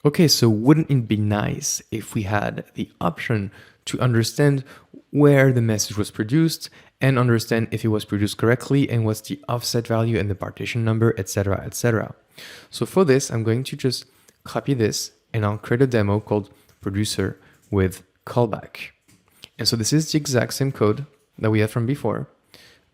Okay, so wouldn't it be nice if we had the option to understand where the message was produced and understand if it was produced correctly and what's the offset value and the partition number, etc., etc. So for this, I'm going to just copy this and I'll create a demo called producer with callback. And so this is the exact same code that we had from before,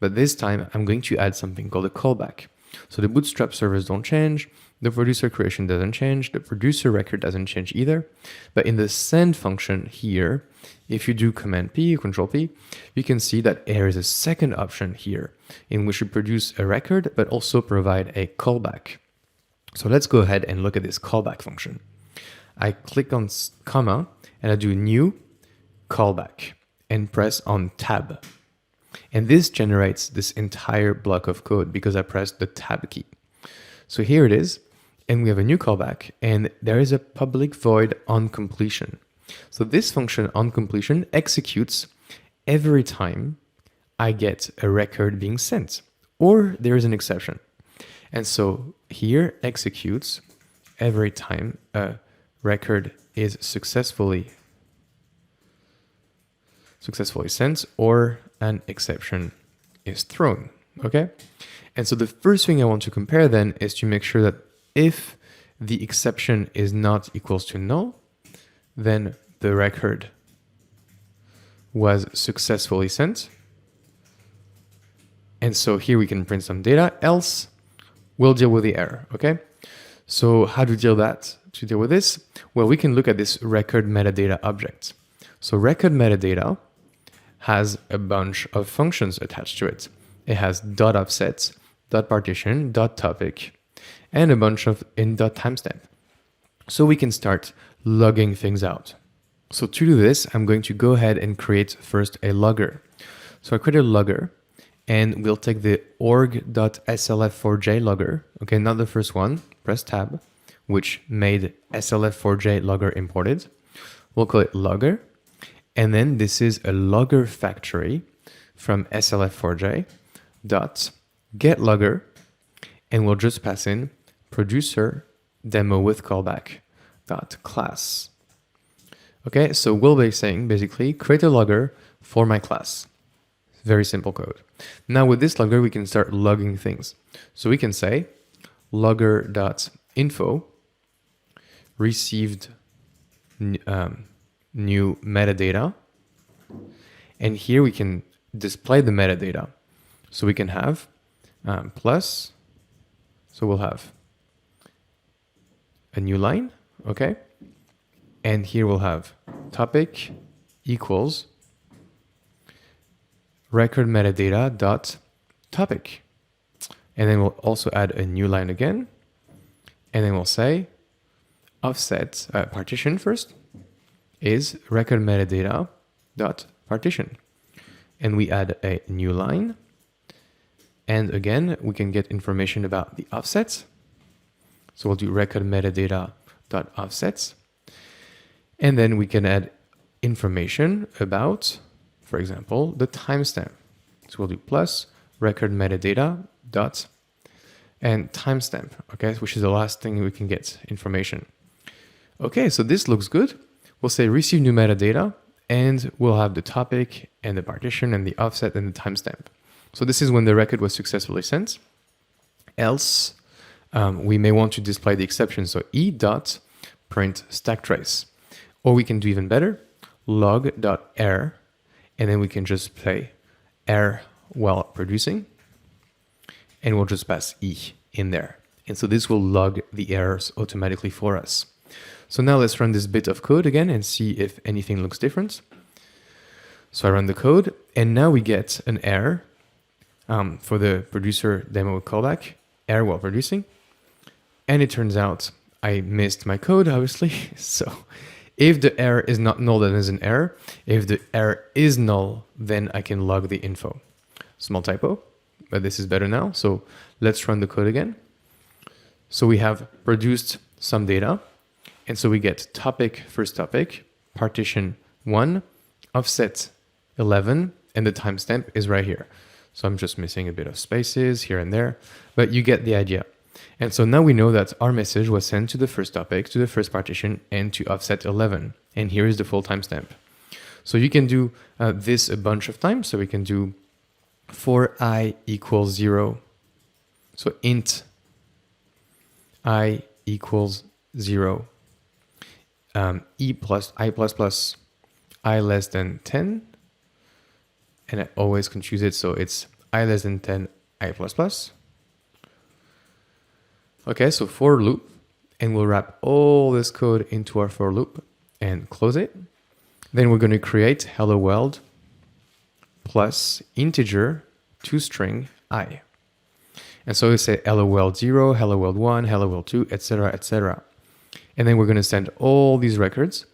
but this time I'm going to add something called a callback. So the bootstrap servers don't change, the producer creation doesn't change, the producer record doesn't change either. But in the send function here, if you do Command P, Control P, you can see that there is a second option here in which you produce a record, but also provide a callback. So let's go ahead and look at this callback function. I click on comma and I do new callback and press on tab. And this generates this entire block of code because I pressed the tab key. So here it is, and we have a new callback, and there is a public void on completion. So this function on completion executes every time I get a record being sent, or there is an exception. And so here executes every time a record is successfully sent or an exception is thrown, okay? And so the first thing I want to compare then is to make sure that if the exception is not equals to null, then the record was successfully sent. And so here we can print some data, else we'll deal with the error, okay? So how to deal with this? Well, we can look at this record metadata object. So record metadata has a bunch of functions attached to it. It has .offset, .partition, .topic, and a bunch of in .timestamp. So we can start logging things out. So to do this, I'm going to go ahead and create first a logger. So I create a logger, and we'll take the org.slf4j logger, okay, not the first one, press tab, which made slf4j logger imported. We'll call it logger. And then this is a logger factory from slf4j dot get logger, and we'll just pass in producer demo with callback dot class. Okay, so we'll be saying basically create a logger for my class. Very simple code. Now with this logger, we can start logging things. So we can say logger.info received new metadata, and here we can display the metadata. So we can have plus, so we'll have a new line, okay? And here we'll have topic equals record metadata dot topic. And then we'll also add a new line again. And then we'll say offset partition first is record metadata dot partition. And we add a new line. And again, we can get information about the offsets. So we'll do record metadata dot offsets. And then we can add information about, for example, the timestamp. So we'll do plus record metadata dot and timestamp, okay, which is the last thing we can get information. Okay, so this looks good. We'll say receive new metadata, and we'll have the topic and the partition and the offset and the timestamp. So this is when the record was successfully sent. Else, we may want to display the exception. So e.print stack trace. Or we can do even better, log.error, and then we can just play error while producing, and we'll just pass e in there. And so this will log the errors automatically for us. So now let's run this bit of code again and see if anything looks different. So I run the code, and now we get an error for the producer demo callback, error while producing. And it turns out I missed my code, obviously. So if the error is not null, then there's an error. If the error is null, then I can log the info. Small typo, but this is better now. So let's run the code again. So we have produced some data. And so we get topic, first topic, partition 1, offset 11, and the timestamp is right here. So I'm just missing a bit of spaces here and there, but you get the idea. And so now we know that our message was sent to the first topic, to the first partition, and to offset 11. And here is the full timestamp. So you can do this a bunch of times. So we can do for I equals 0. So int I equals 0. E plus I plus plus I less than 10. And I always confuse it. So it's I less than 10, I plus plus. Okay, so for loop, and we'll wrap all this code into our for loop and close it. Then we're going to create hello world plus integer toString I. And so we say hello world 0, hello world 1, hello world 2, etc., etc. And then we're going to send all these records,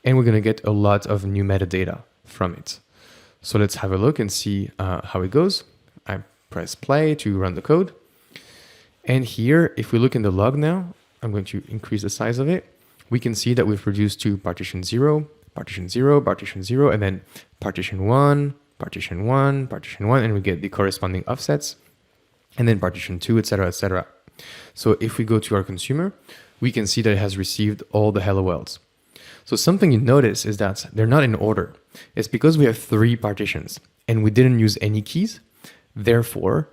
and we're going to get a lot of new metadata from it. So let's have a look and see how it goes. I press play to run the code. And here, if we look in the log now, I'm going to increase the size of it. We can see that we've produced two partition 0, partition 0, partition 0, and then partition 1, partition 1, partition 1, and we get the corresponding offsets, and then partition 2, etc., etc. So if we go to our consumer, we can see that it has received all the hello worlds. So something you notice is that they're not in order. It's because we have 3 partitions, and we didn't use any keys. Therefore,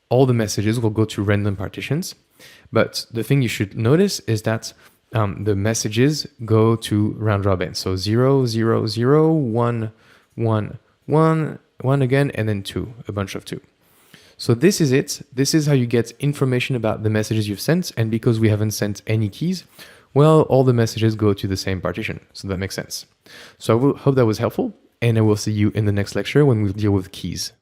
all the messages will go to random partitions. But the thing you should notice is that the messages go to round robin. So 0, 0, 0, 1, 1, 1, 1 again, and then 2, a bunch of 2. So this is it. This is how you get information about the messages you've sent. And because we haven't sent any keys, well, all the messages go to the same partition. So that makes sense. So I hope that was helpful. And I will see you in the next lecture when we deal with keys.